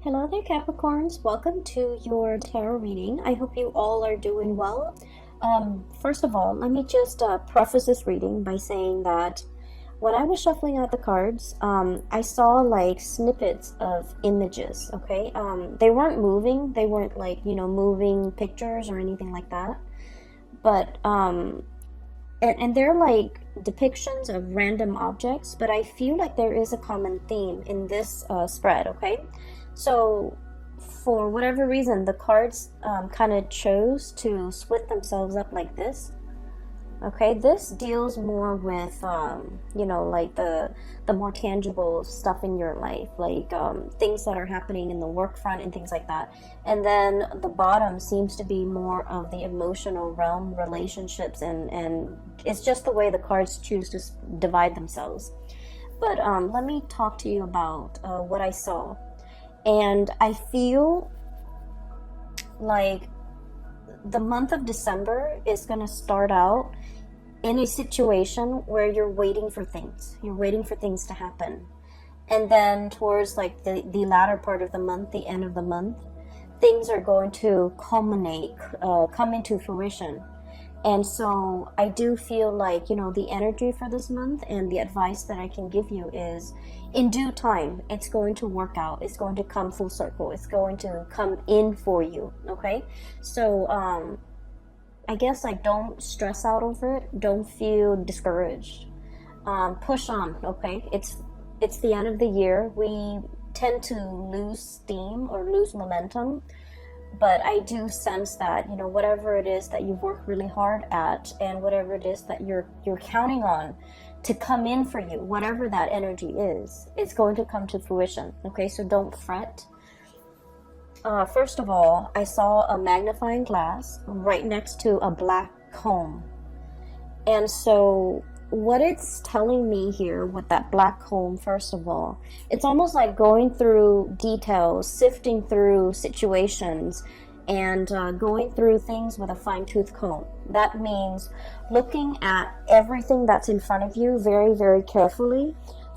Hello there, Capricorns. Welcome to your tarot reading. I hope you all are doing well. First of all, let me just preface this reading by saying that when I was shuffling out the cards, I saw like snippets of images, okay? They weren't moving. They weren't like, moving pictures or anything like that. But, and they're like depictions of random objects, but I feel like there is a common theme in this spread, okay? So for whatever reason, the cards kind of chose to split themselves up like this. Okay, this deals more with, like the more tangible stuff in your life, like things that are happening in the work front and things like that. And then the bottom seems to be more of the emotional realm, relationships, and it's just the way the cards choose to divide themselves. But let me talk to you about what I saw. And I feel like the month of December is going to start out in a situation where you're waiting for things. You're waiting for things to happen. And then towards like the latter part of the month, the end of the month, things are going to culminate, come into fruition. And so I do feel like, the energy for this month and the advice that I can give you is in due time, it's going to work out. It's going to come full circle. It's going to come in for you. Okay. So, I guess like don't stress out over it. Don't feel discouraged. Push on. Okay. It's the end of the year. We tend to lose steam or lose momentum. But I do sense that, whatever it is that you've worked really hard at and whatever it is that you're counting on to come in for you, whatever that energy is, it's going to come to fruition. Okay, so don't fret. First of all, I saw a magnifying glass right next to a black comb. And so what it's telling me here with that black comb, first of all, it's almost like going through details, sifting through situations, and going through things with a fine-tooth comb. That means looking at everything that's in front of you very, very carefully,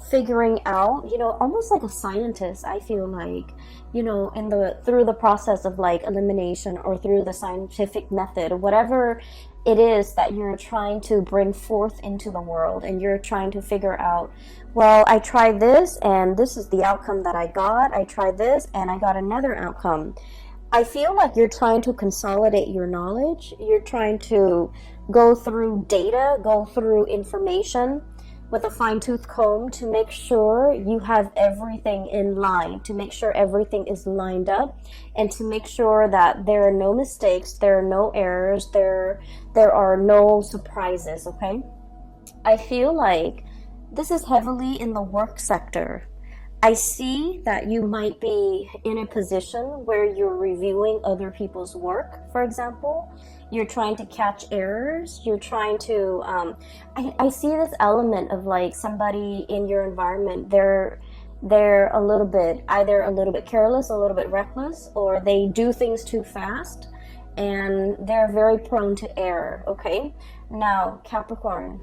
figuring out, almost like a scientist, I feel like, through the process of like elimination or through the scientific method, whatever it is that you're trying to bring forth into the world, and you're trying to figure out, well, I tried this and this is the outcome that I got. I tried this and I got another outcome. I feel like you're trying to consolidate your knowledge. You're trying to go through data, go through information with a fine-tooth comb to make sure you have everything in line, to make sure everything is lined up, and to make sure that there are no mistakes, there are no errors, there are no surprises, okay? I feel like this is heavily in the work sector. I see that you might be in a position where you're reviewing other people's work, for example. You're trying to catch errors. You're trying to, I see this element of like somebody in your environment, they're a little bit, either a little bit careless, a little bit reckless, or they do things too fast, and they're very prone to error, okay? Now, Capricorn,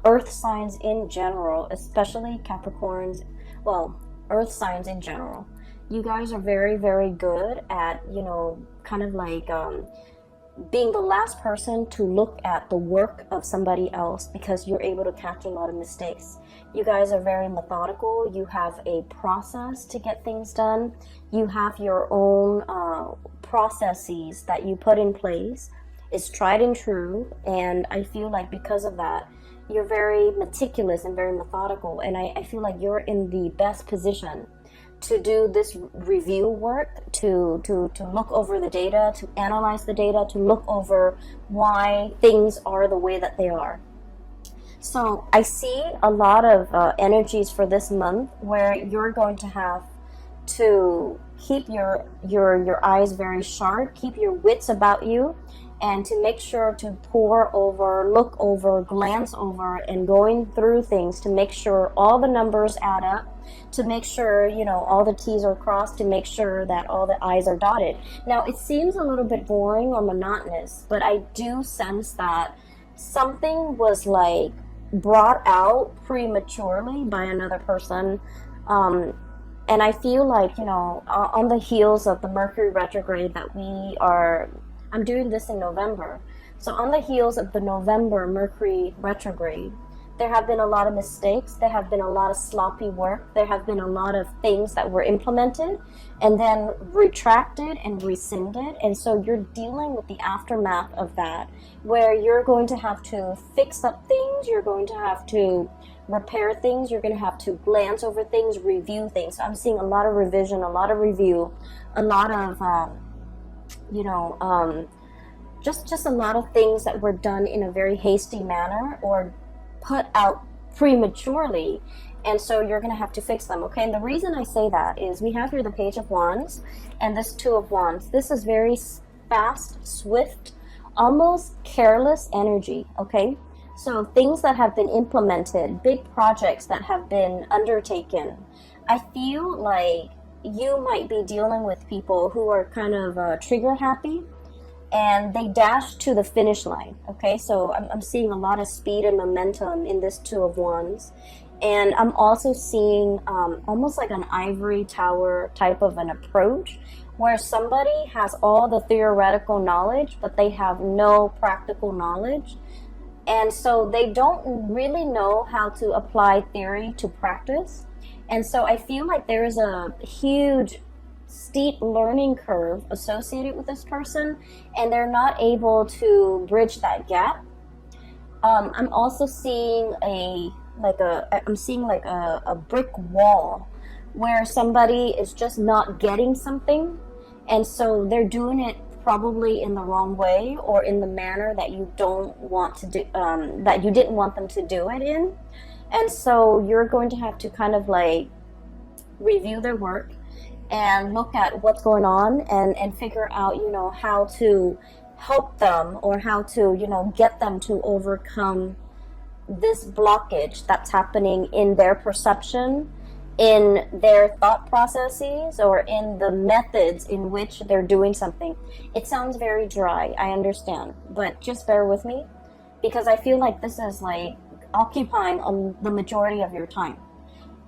earth signs in general, especially Capricorns, well, earth signs in general, you guys are very, very good at, kind of like being the last person to look at the work of somebody else, because you're able to catch a lot of mistakes. You guys are very methodical. You have a process to get things done. You have your own processes that you put in place. It's tried and true, and I feel like because of that, you're very meticulous and very methodical, and I feel like you're in the best position to do this review work, to look over the data, to analyze the data, to look over why things are the way that they are. So I see a lot of energies for this month where you're going to have to keep your eyes very sharp, keep your wits about you, and to make sure to pore over, look over, glance over, and going through things to make sure all the numbers add up, to make sure, all the T's are crossed, to make sure that all the I's are dotted. Now, it seems a little bit boring or monotonous, but I do sense that something was like brought out prematurely by another person, And I feel like, on the heels of the Mercury retrograde I'm doing this in November. So on the heels of the November Mercury retrograde, there have been a lot of mistakes. There have been a lot of sloppy work. There have been a lot of things that were implemented and then retracted and rescinded. And so you're dealing with the aftermath of that, where you're going to have to fix up things. You're going to have to repair things. You're going to have to glance over things, review things. So I'm seeing a lot of revision, a lot of review, a lot of, just a lot of things that were done in a very hasty manner or put out prematurely, and so you're going to have to fix them. Okay, and the reason I say that is we have here the Page of Wands and this Two of Wands. This is very fast, swift, almost careless energy. Okay, so things that have been implemented, big projects that have been undertaken. I feel like you might be dealing with people who are kind of trigger happy, and they dash to the finish line. Okay, so I'm seeing a lot of speed and momentum in this Two of Wands. And I'm also seeing almost like an ivory tower type of an approach, where somebody has all the theoretical knowledge, but they have no practical knowledge. And so they don't really know how to apply theory to practice. And so I feel like there is a huge steep learning curve associated with this person, and they're not able to bridge that gap. I'm also seeing a brick wall where somebody is just not getting something, and so they're doing it probably in the wrong way or in the manner that you don't want to do, that you didn't want them to do it in. And so you're going to have to kind of like review their work and look at what's going on and figure out, how to help them or how to, get them to overcome this blockage that's happening in their perception, in their thought processes, or in the methods in which they're doing something. It sounds very dry, I understand, but just bear with me, because I feel like this is like occupying the majority of your time.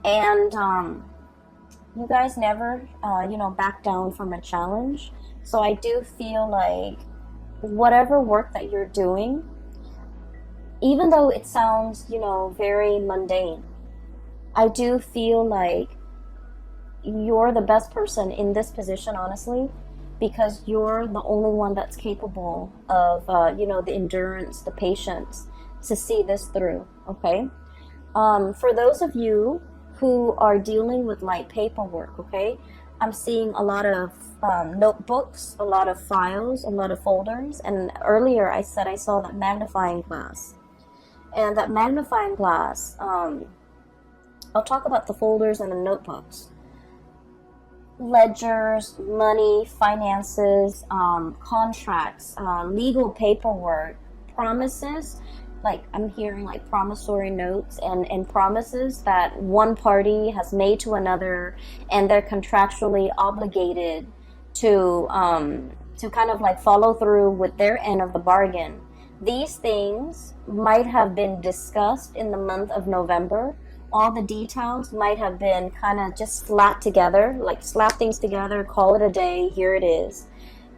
And you guys never, back down from a challenge. So I do feel like whatever work that you're doing, even though it sounds, very mundane, I do feel like you're the best person in this position, honestly, because you're the only one that's capable of, the endurance, the patience to see this through, okay? For those of you who are dealing with light paperwork, okay, I'm seeing a lot of notebooks, a lot of files, a lot of folders, and earlier I said I saw that magnifying glass. And that magnifying glass, I'll talk about the folders and the notebooks. Ledgers, money, finances, contracts, legal paperwork, promises. Like I'm hearing like promissory notes and promises that one party has made to another, and they're contractually obligated to kind of like follow through with their end of the bargain. These things might have been discussed in the month of November. All the details might have been kind of just slapped together, like slap things together, call it a day, here it is.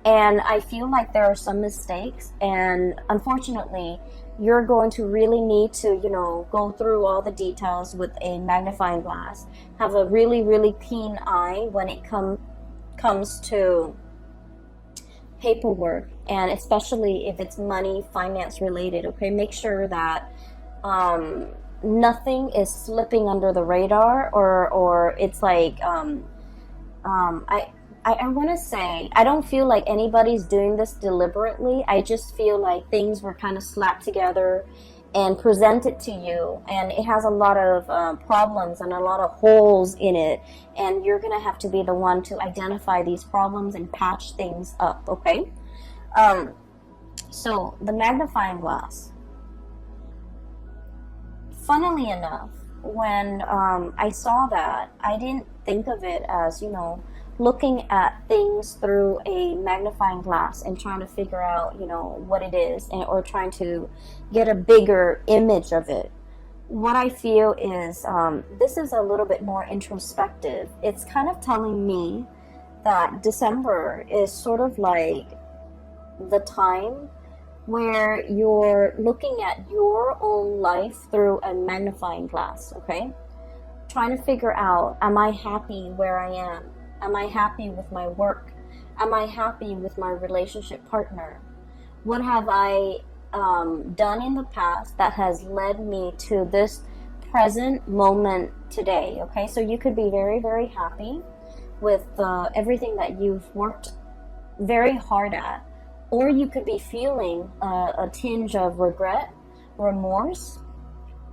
And I feel like there are some mistakes, and unfortunately, you're going to really need to, go through all the details with a magnifying glass. Have a really, really keen eye when it comes to paperwork, and especially if it's money, finance related, okay? Make sure that nothing is slipping under the radar, or it's like, I want to say, I don't feel like anybody's doing this deliberately. I just feel like things were kind of slapped together and presented to you, and it has a lot of problems and a lot of holes in it, and you're going to have to be the one to identify these problems and patch things up, okay? So, the magnifying glass. Funnily enough, when I saw that, I didn't think of it as, looking at things through a magnifying glass and trying to figure out, what it is, or trying to get a bigger image of it. what I feel is this is a little bit more introspective. It's kind of telling me that December is sort of like the time where you're looking at your own life through a magnifying glass, okay? Trying to figure out, am I happy where I am? Am I happy with my work? Am I happy with my relationship partner? What have I done in the past that has led me to this present moment today? Okay, so you could be very, very happy with everything that you've worked very hard at, or you could be feeling a tinge of regret, remorse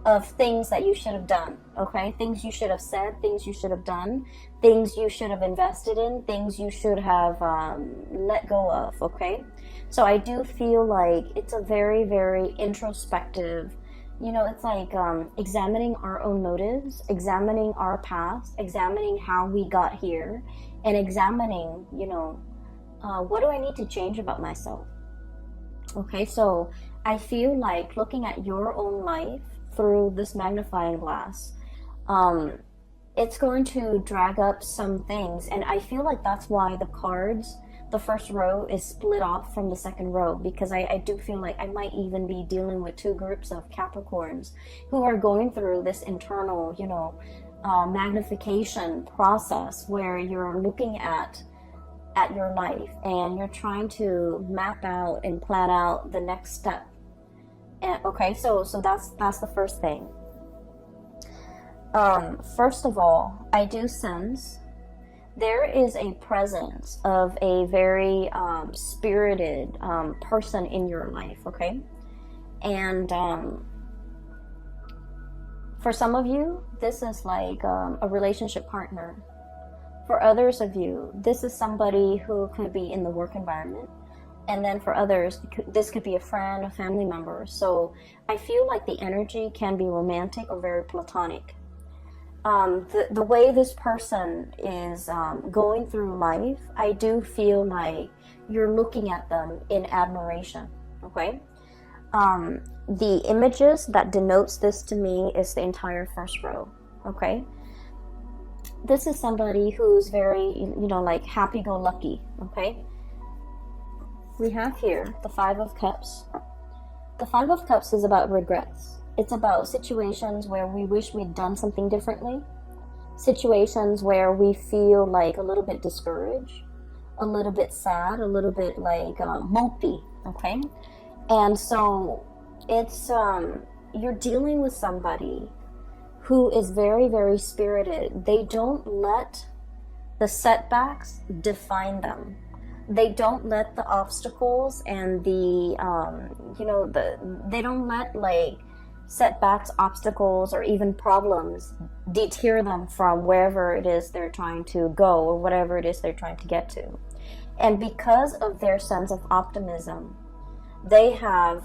of things that you should have done, okay? Things you should have said, things you should have done, things you should have invested in, things you should have let go of, okay? So I do feel like it's a very, very introspective, you know, it's like examining our own motives, examining our past, examining how we got here, and examining, you know, what do I need to change about myself? Okay, so I feel like looking at your own life through this magnifying glass, it's going to drag up some things, and I feel like that's why the cards, the first row is split off from the second row, because I do feel like I might even be dealing with two groups of Capricorns who are going through this internal, you know, magnification process where you're looking at your life and you're trying to map out and plan out the next step. And okay, so that's the first thing. First of all, I do sense there is a presence of a very spirited person in your life, okay? And for some of you, this is like a relationship partner. For others of you, this is somebody who could be in the work environment. And then for others, this could be a friend, a family member. So I feel like the energy can be romantic or very platonic. The way this person is going through life, I do feel like you're looking at them in admiration, okay? The images that denotes this to me is the entire first row, okay? This is somebody who's very, you know, like happy-go-lucky, okay? We have here the Five of Cups. The Five of Cups is about regrets. It's about situations where we wish we'd done something differently. Situations where we feel like a little bit discouraged, a little bit sad, a little bit like mopey, okay? And so it's, you're dealing with somebody who is very, very spirited. They don't let the setbacks define them. They don't let the obstacles and the, you know, they don't let like setbacks, obstacles, or even problems deter them from wherever it is they're trying to go or whatever it is they're trying to get to. And because of their sense of optimism, they have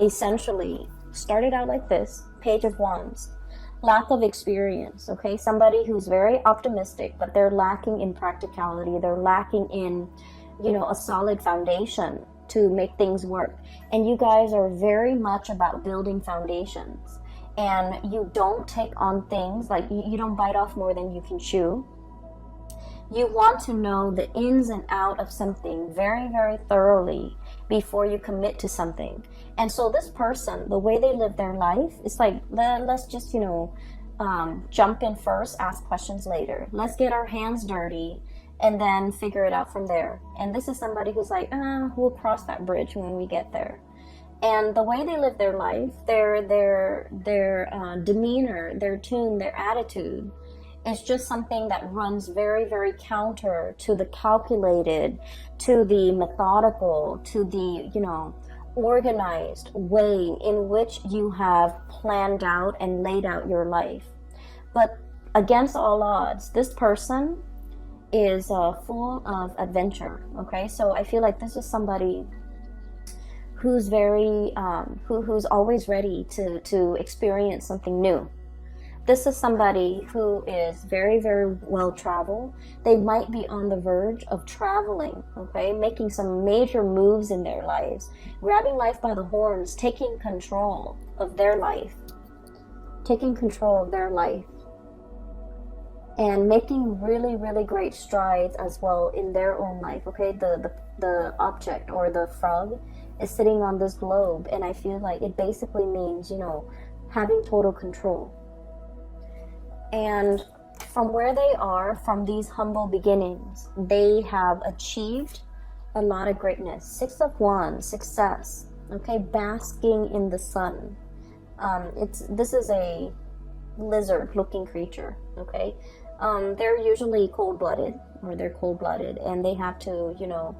essentially started out like this, Page of Wands. Lack of experience, okay? Somebody who's very optimistic, but they're lacking in practicality. They're lacking in, you know, a solid foundation to make things work. And you guys are very much about building foundations. And you don't take on things, like you don't bite off more than you can chew. You want to know the ins and out of something very, very thoroughly before you commit to something. And so this person, the way they live their life, it's like, let's just, you know, jump in first, ask questions later. Let's get our hands dirty and then figure it out from there. And this is somebody who's like, we'll cross that bridge when we get there. And the way they live their life, their demeanor, their tune, their attitude, is just something that runs very, very counter to the calculated, to the methodical, to the, you know, organized way in which you have planned out and laid out your life. But against all odds, this person is full of adventure, okay? So I feel like this is somebody who's very, who's always ready to experience something new. This is somebody who is very, very well traveled. They might be on the verge of traveling, okay? Making some major moves in their lives, grabbing life by the horns, taking control of their life. taking control of their life, and making really, really great strides as well in their own life. Okay, the object, or the frog, is sitting on this globe, and I feel like it basically means, you know, having total control. And from where they are, from these humble beginnings, they have achieved a lot of greatness. 6 of Wands, success. Okay, basking in the sun. This is a lizard-looking creature. Okay, they're usually cold-blooded, and they have to, you know,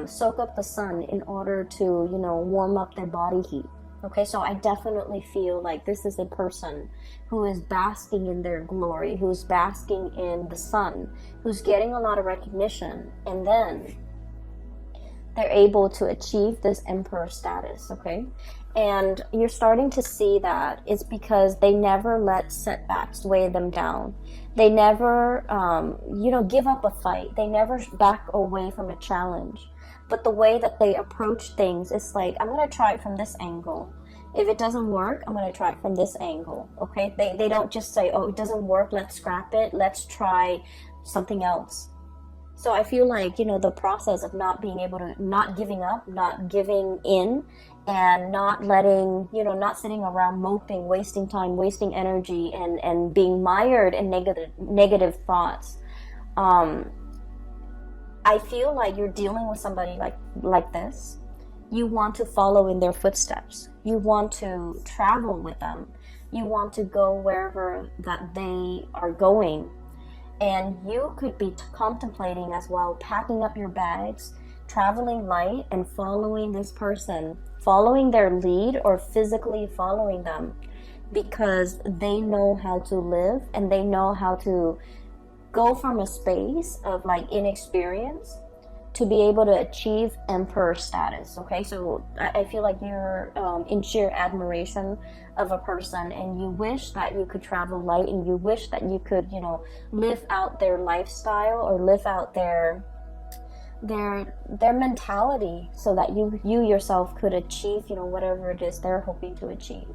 soak up the sun in order to, you know, warm up their body heat. Okay, so I definitely feel like this is a person who is basking in their glory, who's basking in the sun, who's getting a lot of recognition, and then they're able to achieve this emperor status. Okay, and you're starting to see that it's because they never let setbacks weigh them down. They never, you know, give up a fight. They never back away from a challenge. But the way that they approach things is like, I'm going to try it from this angle. If it doesn't work, I'm going to try it from this angle. Okay? They don't just say, oh, it doesn't work, let's scrap it. Let's try something else. So I feel like, you know, the process of not being able to, not giving up, not giving in, and not letting, you know, not sitting around moping, wasting time, wasting energy, and being mired in negative thoughts. I feel like you're dealing with somebody like this. You want to follow in their footsteps. You want to travel with them. You want to go wherever that they are going. And you could be contemplating as well, packing up your bags, traveling light, and following this person, following their lead, or physically following them, because they know how to live, and they know how to go from a space of like inexperience to be able to achieve emperor status. Okay, so I feel like you're in sheer admiration of a person, and you wish that you could travel light, and you wish that you could, you know, live out their lifestyle, or live out their mentality, so that you yourself could achieve, you know, whatever it is they're hoping to achieve.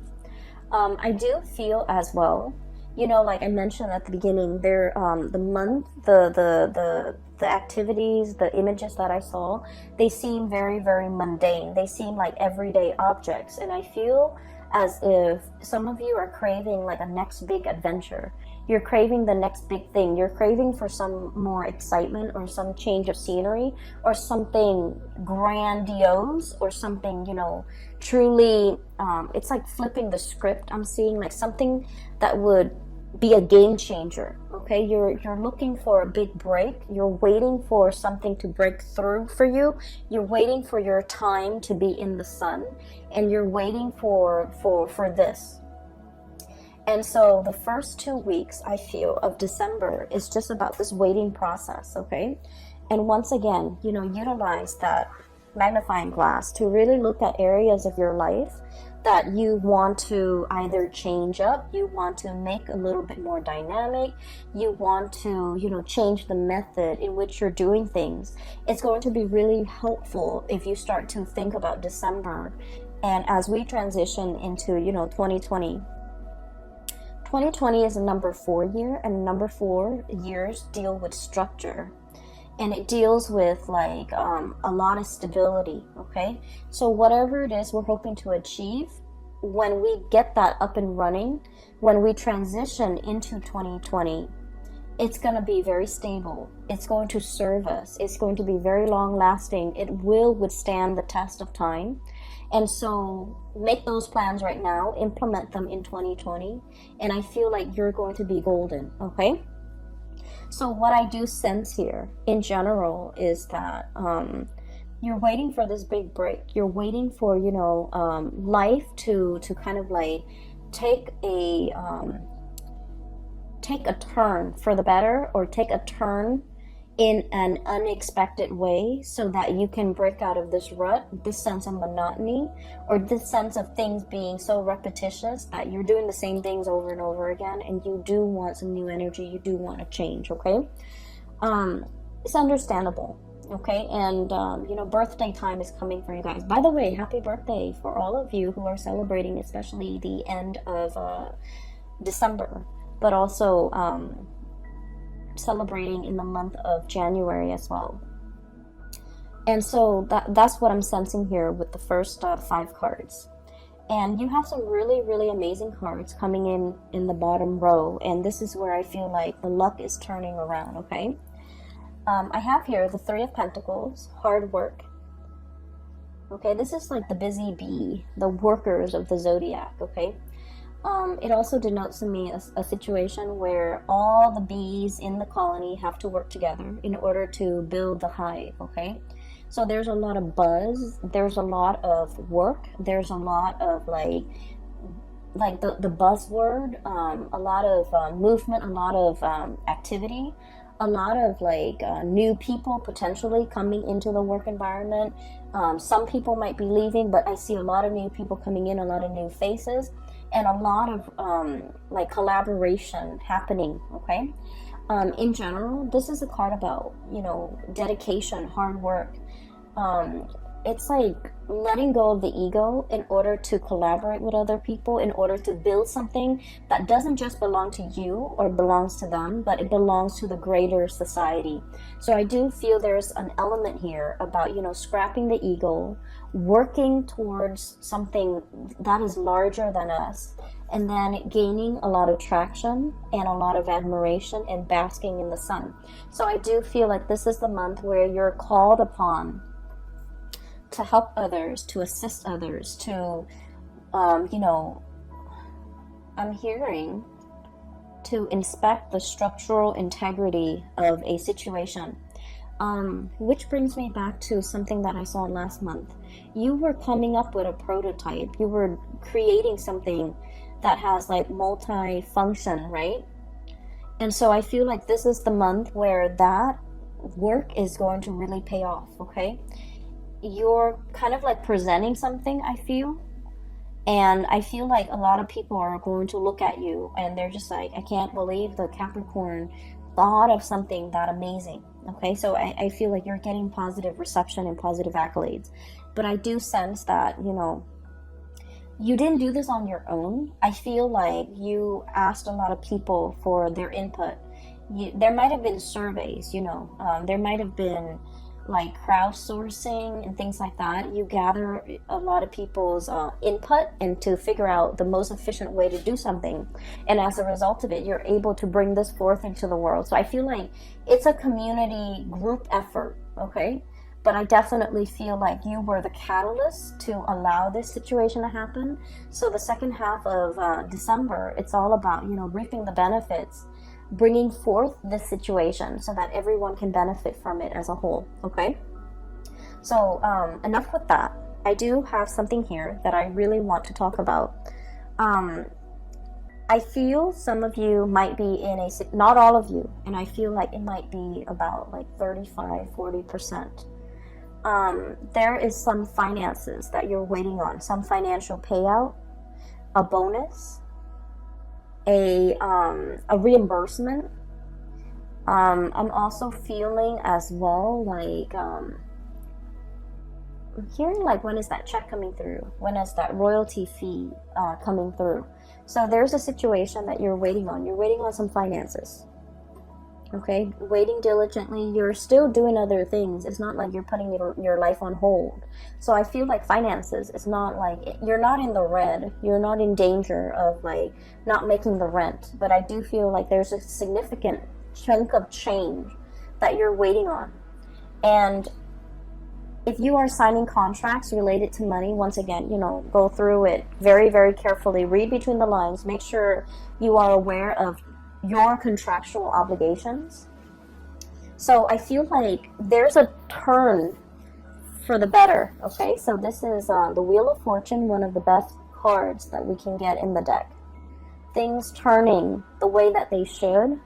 I do feel as well, you know, like I mentioned at the beginning, there, the month, the activities, the images that I saw, they seem very, very mundane. They seem like everyday objects, and I feel as if some of you are craving like a next big adventure. You're craving the next big thing. You're craving for some more excitement, or some change of scenery, or something grandiose, or something, you know, truly, it's like flipping the script. I'm seeing like something that would be a game changer. Okay, you're looking for a big break. You're waiting for something to break through for you. You're waiting for your time to be in the sun, and you're waiting for this. And so the first 2 weeks, I feel, of December is just about this waiting process. Okay, and once again, you know, utilize that magnifying glass to really look at areas of your life that you want to either change up, you want to make a little bit more dynamic, you want to, you know, change the method in which you're doing things. It's going to be really helpful if you start to think about December, and as we transition into, you know, 2020. 2020 is a number 4 year, and number 4 years deal with structure. And it deals with like a lot of stability. Okay, so whatever it is we're hoping to achieve, when we get that up and running, when we transition into 2020, it's going to be very stable. It's going to serve us. It's going to be very long lasting. It will withstand the test of time. And so make those plans right now, implement them in 2020, and I feel like you're going to be golden. Okay, so what I do sense here in general is that you're waiting for this big break. You're waiting for, you know, life to kind of like take a turn for the better, or take a turn in an unexpected way, so that you can break out of this rut, this sense of monotony, or this sense of things being so repetitious that you're doing the same things over and over again, and you do want some new energy, you do want to change. Okay, it's understandable. Okay, and you know, birthday time is coming for you guys. By the way, happy birthday for all of you who are celebrating, especially the end of December, but also celebrating in the month of January as well. And so that's what I'm sensing here with the first 5 cards. And you have some really, really amazing cards coming in the bottom row. And this is where I feel like the luck is turning around, okay? I have here the 3 of Pentacles, hard work. Okay, this is like the busy bee, the workers of the zodiac, okay? It also denotes to me a situation where all the bees in the colony have to work together in order to build the hive, okay? So there's a lot of buzz, there's a lot of work, there's a lot of like the buzzword, a lot of movement, a lot of activity, a lot of like new people potentially coming into the work environment. Some people might be leaving, but I see a lot of new people coming in, a lot of new faces, and a lot of like collaboration happening, okay? In general, this is a card about, you know, dedication, hard work. It's like letting go of the ego in order to collaborate with other people, in order to build something that doesn't just belong to you or belongs to them, but it belongs to the greater society. So I do feel there's an element here about, you know, scrapping the ego, working towards something that is larger than us, and then gaining a lot of traction and a lot of admiration and basking in the sun. So I do feel like this is the month where you're called upon to help others, to assist others, to, you know, I'm hearing to inspect the structural integrity of a situation. Which brings me back to something that I saw last month. You were coming up with a prototype. You were creating something that has like multi-function, right? And so I feel like this is the month where that work is going to really pay off, okay? You're kind of like presenting something, I feel. And I feel like a lot of people are going to look at you and they're just like, I can't believe the Capricorn thought of something that amazing. Okay, so I feel like you're getting positive reception and positive accolades. But I do sense that, you know, you didn't do this on your own. I feel like you asked a lot of people for their input. There might have been surveys, you know, there might have been like crowdsourcing and things like that. You gather a lot of people's input and to figure out the most efficient way to do something, and as a result of it, you're able to bring this forth into the world. So I feel like it's a community group effort, okay? But I definitely feel like you were the catalyst to allow this situation to happen. So the second half of December, it's all about, you know, reaping the benefits, bringing forth this situation so that everyone can benefit from it as a whole, okay? So enough with that. I do have something here that I really want to talk about. I feel some of you might be in a, not all of you, and I feel like it might be about like 35-40%. There is some finances that you're waiting on, some financial payout, a bonus, a reimbursement. I'm also feeling as well like I'm hearing like, when is that check coming through? When is that royalty fee coming through? So there's a situation that you're waiting on. You're waiting on some finances. Okay, waiting diligently. You're still doing other things. It's not like you're putting your life on hold. So I feel like finances, it's not like, you're not in the red. You're not in danger of like not making the rent. But I do feel like there's a significant chunk of change that you're waiting on. And if you are signing contracts related to money, once again, you know, go through it very, very carefully. Read between the lines. Make sure you are aware of your contractual obligations. So I feel like there's a turn for the better, okay? So this is the Wheel of Fortune, one of the best cards that we can get in the deck. Things turning the way that they should.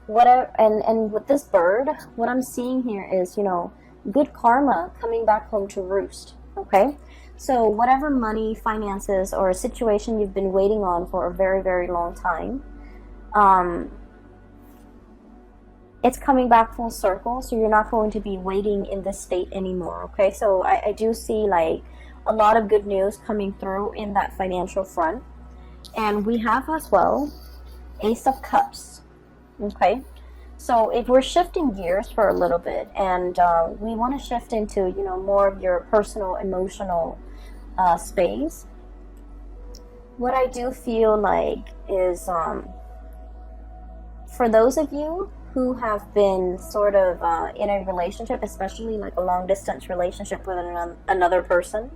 Whatever, and with this bird, what I'm seeing here is, you know, good karma coming back home to roost, okay? So whatever money, finances, or a situation you've been waiting on for a very, very long time, it's coming back full circle, so you're not going to be waiting in this state anymore, okay? So I do see like a lot of good news coming through in that financial front. And we have as well Ace of Cups. Okay, so if we're shifting gears for a little bit, and we want to shift into, you know, more of your personal emotional space, what I do feel like is for those of you who have been sort of in a relationship, especially like a long distance relationship with another person,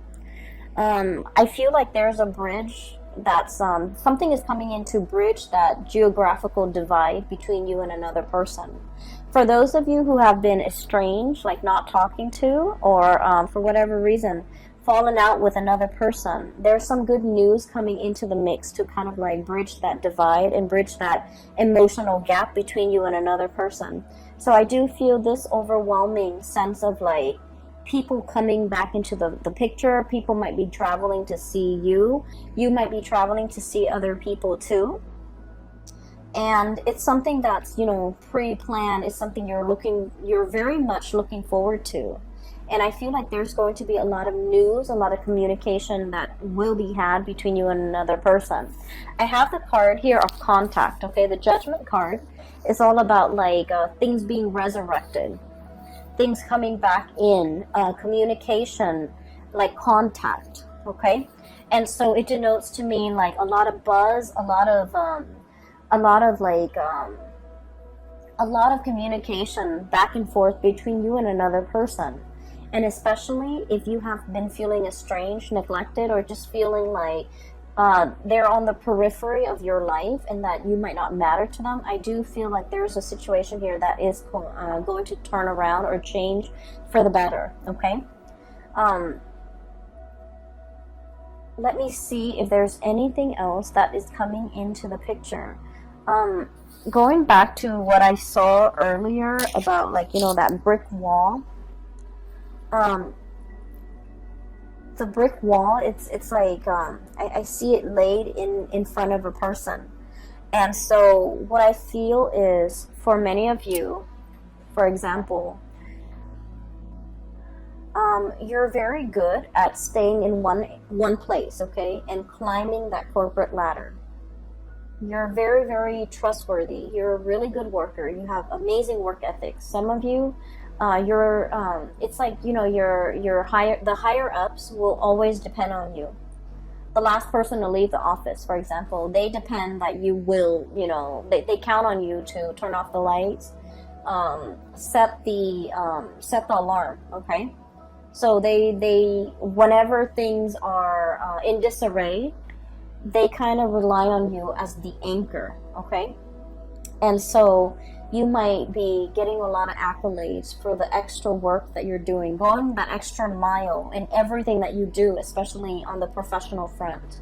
I feel like there's a bridge that's something is coming in to bridge that geographical divide between you and another person. For those of you who have been estranged, like not talking to, or for whatever reason fallen out with another person, there's some good news coming into the mix to kind of like bridge that divide and bridge that emotional gap between you and another person. So I do feel this overwhelming sense of like people coming back into the picture. People might be traveling to see you. You might be traveling to see other people too. And it's something that's, you know, pre-planned. It's something you're very much looking forward to. And I feel like there's going to be a lot of news, a lot of communication that will be had between you and another person. I have the card here of contact, okay? The Judgment card is all about like things being resurrected, things coming back in, communication, like contact, okay? And so it denotes to me like a lot of buzz, a lot of communication back and forth between you and another person. And especially if you have been feeling estranged, neglected, or just feeling like they're on the periphery of your life and that you might not matter to them, I do feel like there's a situation here that is going to turn around or change for the better, okay? Let me see if there's anything else that is coming into the picture. Going back to what I saw earlier about, like, you know, that brick wall. The brick wall, it's like I see it laid in front of a person. And so what I feel is, for many of you, for example, you're very good at staying in one place, okay, and climbing that corporate ladder. You're very, very trustworthy. You're a really good worker. You have amazing work ethics. Some of you, it's like, you know, the higher ups will always depend on you. The last person to leave the office, for example, they depend that you will, you know, they count on you to turn off the lights, set the alarm, okay? So they whenever things are in disarray, they kind of rely on you as the anchor, okay? And so you might be getting a lot of accolades for the extra work that you're doing, going that extra mile in everything that you do, especially on the professional front,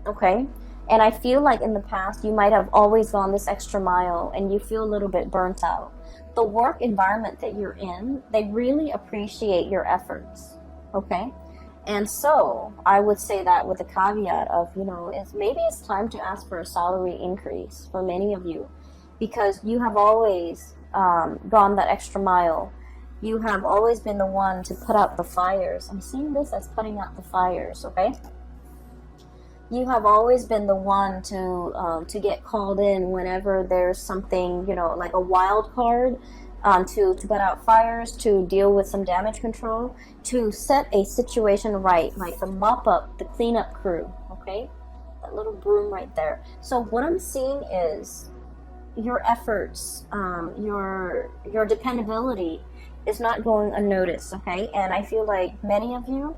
okay? And I feel like in the past, you might have always gone this extra mile and you feel a little bit burnt out. The work environment that you're in, they really appreciate your efforts, okay? And so I would say that with a caveat of, you know, maybe it's time to ask for a salary increase for many of you, because you have always gone that extra mile. You have always been the one to put out the fires. I'm seeing this as putting out the fires, okay? You have always been the one to get called in whenever there's something, you know, like a wild card, to put out fires, to deal with some damage control, to set a situation right, like the mop up, the cleanup crew, okay? That little broom right there. So what I'm seeing is your efforts, your dependability is not going unnoticed, okay? And I feel like many of you,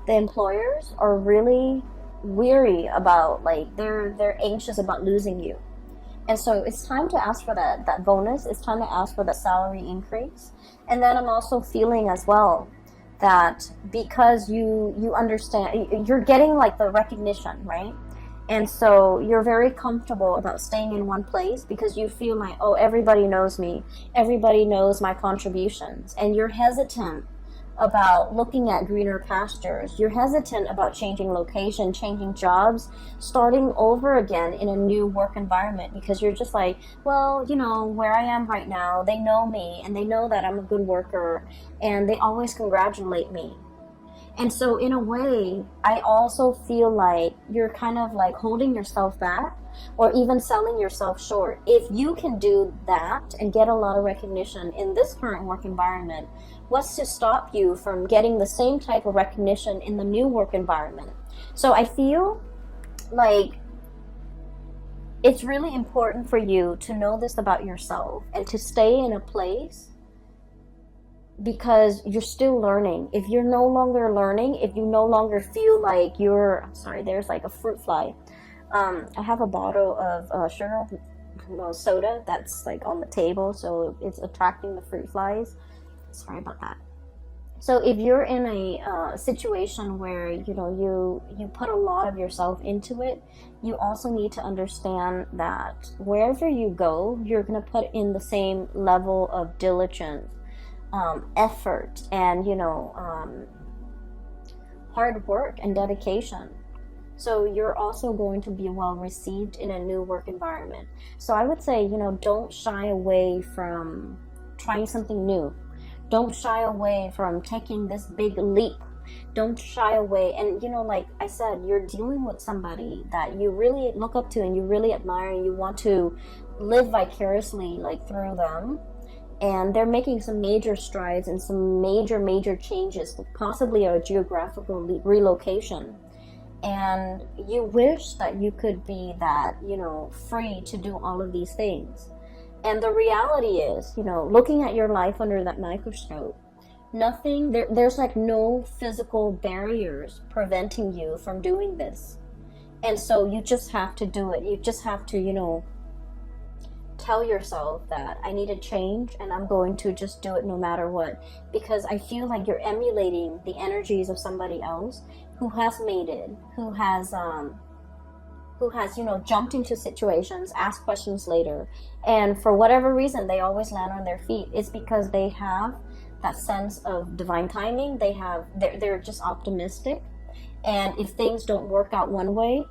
the employers, are really weary about, like, they're anxious about losing you. And so it's time to ask for that bonus. It's time to ask for that salary increase. And then I'm also feeling as well that because you understand, you're getting like the recognition, right? And so you're very comfortable about staying in one place because you feel like, oh, everybody knows me. Everybody knows my contributions. And you're hesitant about looking at greener pastures. You're hesitant about changing location, changing jobs, starting over again in a new work environment, because you're just like, well, you know, where I am right now, they know me and they know that I'm a good worker and they always congratulate me. And so in a way, I also feel like you're kind of like holding yourself back or even selling yourself short. If you can do that and get a lot of recognition in this current work environment, what's to stop you from getting the same type of recognition in the new work environment? So I feel like it's really important for you to know this about yourself and to stay in a place, because you're still learning. If you're no longer learning, if you no longer feel like you're, I'm sorry, there's like a fruit fly. I have a bottle of sugar soda that's like on the table, so it's attracting the fruit flies. Sorry about that. So if you're in a situation where you put a lot of yourself into it, you also need to understand that wherever you go, you're going to put in the same level of diligence, effort, and hard work and dedication. So you're also going to be well received in a new work environment. So I would say, don't shy away from trying something new. Don't shy away from taking this big leap. Don't shy away. And like I said, you're dealing with somebody that you really look up to and you really admire, and you want to live vicariously like through them. And they're making some major strides and some major changes, possibly a geographical relocation. And you wish that you could be that, free to do all of these things. And the reality is, looking at your life under that microscope, there's like no physical barriers preventing you from doing this. And so you just have to do it. You just have to, tell yourself that I need to change and I'm going to just do it no matter what. Because I feel like you're emulating the energies of somebody else who has made it, who has jumped into situations, asked questions later, and for whatever reason they always land on their feet. It's because they have that sense of divine timing. They're just optimistic, and if things don't work out one way,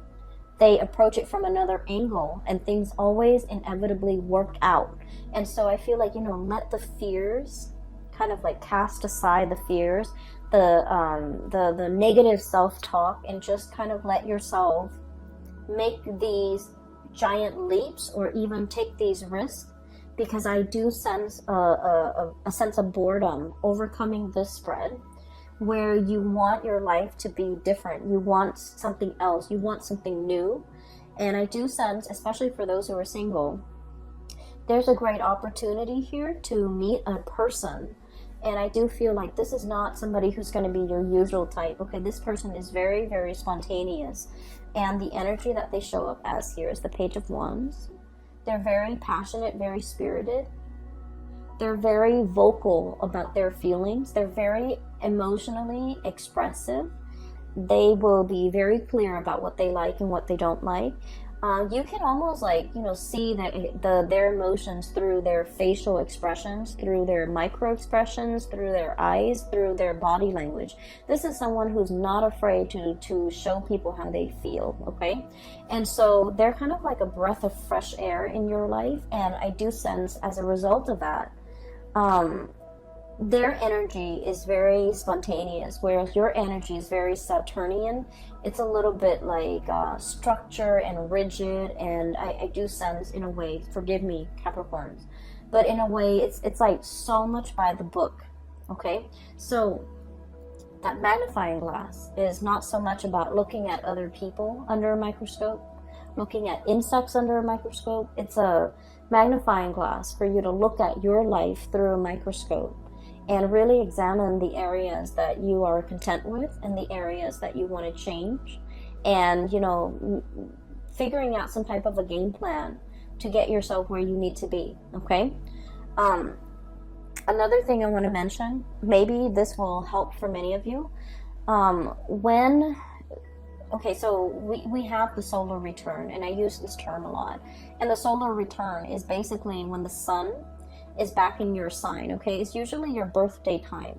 they approach it from another angle, and things always inevitably work out. And so I feel like, let the fears kind of like cast aside the fears, the negative self-talk, and just kind of let yourself make these giant leaps or even take these risks, because I do sense a sense of boredom overcoming this spread, where you want your life to be different. You want something else. You want something new. And I do sense, especially for those who are single, there's a great opportunity here to meet a person. And I do feel like this is not somebody who's going to be your usual type. Okay, this person is very, very spontaneous. And the energy that they show up as here is the Page of Wands. They're very passionate, very spirited. They're very vocal about their feelings. They're very emotionally expressive. They will be very clear about what they like and what they don't like. You can almost see their emotions through their facial expressions, through their micro expressions, through their eyes, through their body language. This is someone who's not afraid to show people how they feel, okay? And so they're kind of like a breath of fresh air in your life, and I do sense as a result of that, their energy is very spontaneous, whereas your energy is very Saturnian. It's a little bit like structure and rigid, and I do sense, in a way, forgive me, Capricorns, but in a way it's like so much by the book, okay? So that magnifying glass is not so much about looking at other people under a microscope, looking at insects under a microscope. It's a magnifying glass for you to look at your life through a microscope and really examine the areas that you are content with and the areas that you want to change, and figuring out some type of a game plan to get yourself where you need to be, okay? Another thing I want to mention, maybe this will help for many of you, so we have the solar return, and I use this term a lot, and the solar return is basically when the sun is back in your sign, okay? It's usually your birthday time.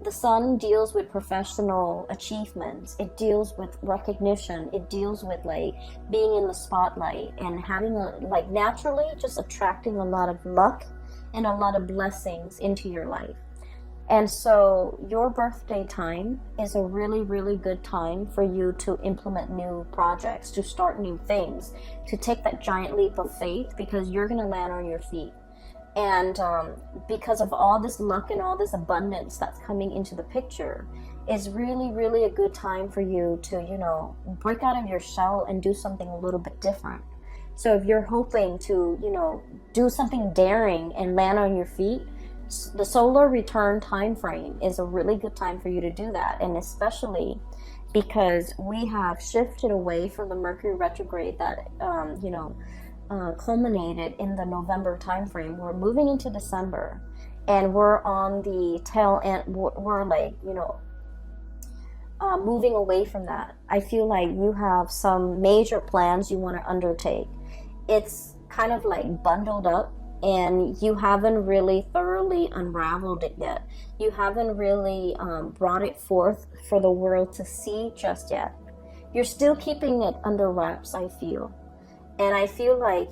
The sun deals with professional achievements. It deals with recognition. It deals with like being in the spotlight and having naturally just attracting a lot of luck and a lot of blessings into your life. And so your birthday time is a really, really good time for you to implement new projects, to start new things, to take that giant leap of faith, because you're going to land on your feet. And because of all this luck and all this abundance that's coming into the picture, is really, really a good time for you to, you know, break out of your shell and do something a little bit different. So if you're hoping to, you know, do something daring and land on your feet, the solar return time frame is a really good time for you to do that. And especially because we have shifted away from the Mercury retrograde that, culminated in the November time frame. We're moving into December, and we're on the tail end. We're like, moving away from that. I feel like you have some major plans you want to undertake. It's kind of like bundled up, and you haven't really thoroughly unraveled it yet. You haven't really brought it forth for the world to see just yet. You're still keeping it under wraps, I feel. And I feel like,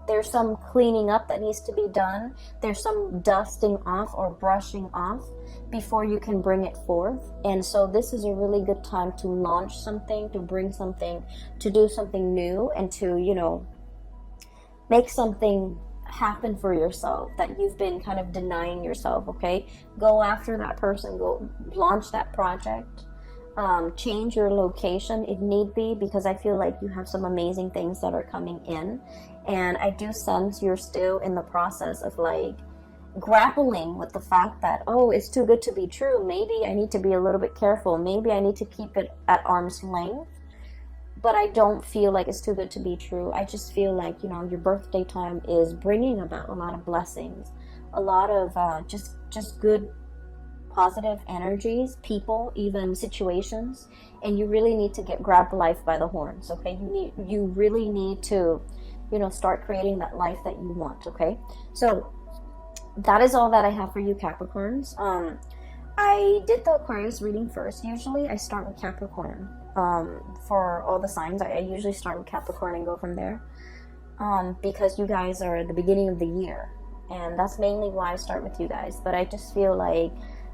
there's some cleaning up that needs to be done. There's some dusting off or brushing off before you can bring it forth. And so this is a really good time to launch something, to bring something, to do something new, and to, make something happen for yourself that you've been kind of denying yourself, okay? Go after that person, go launch that project. Change your location if need be, because I feel like you have some amazing things that are coming in, and I do sense you're still in the process of like grappling with the fact that, oh, it's too good to be true. Maybe I need to be a little bit careful. Maybe I need to keep it at arm's length. But I don't feel like it's too good to be true. I just feel like, your birthday time is bringing about a lot of blessings, a lot of just good, positive energies, people, even situations. And you really need to grab life by the horns, okay? You really need to, start creating that life that you want, okay? So that is all that I have for you, Capricorns. I did the Aquarius reading first. Usually I start with Capricorn. For all the signs, I usually start with Capricorn and go from there, because you guys are at the beginning of the year, and that's mainly why I start with you guys. But I just feel like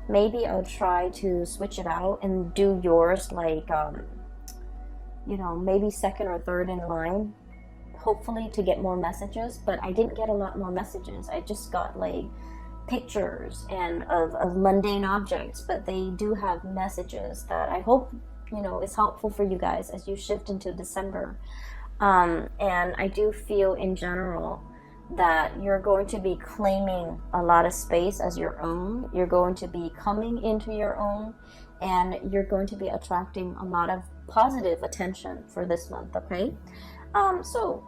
maybe I'll try to switch it out and do yours like maybe second or third in line, hopefully to get more messages. But I didn't get a lot more messages. I just got like pictures and of mundane objects, but they do have messages that I hope is helpful for you guys as you shift into December. And I do feel in general that you're going to be claiming a lot of space as your own. You're going to be coming into your own, and you're going to be attracting a lot of positive attention for this month, okay? So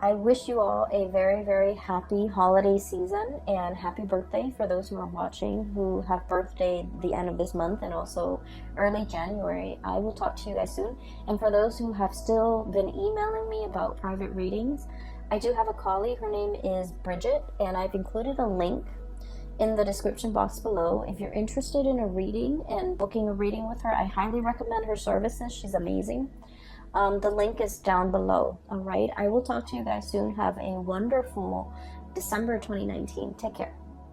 I wish you all a very, very happy holiday season, and happy birthday for those who are watching who have birthday the end of this month and also early January. I will talk to you guys soon. And for those who have still been emailing me about private readings, I do have a colleague. Her name is Bridget, and I've included a link in the description box below. If you're interested in a reading and booking a reading with her, I highly recommend her services. She's amazing. The link is down below. All right. I will talk to you guys soon. Have a wonderful December 2019. Take care.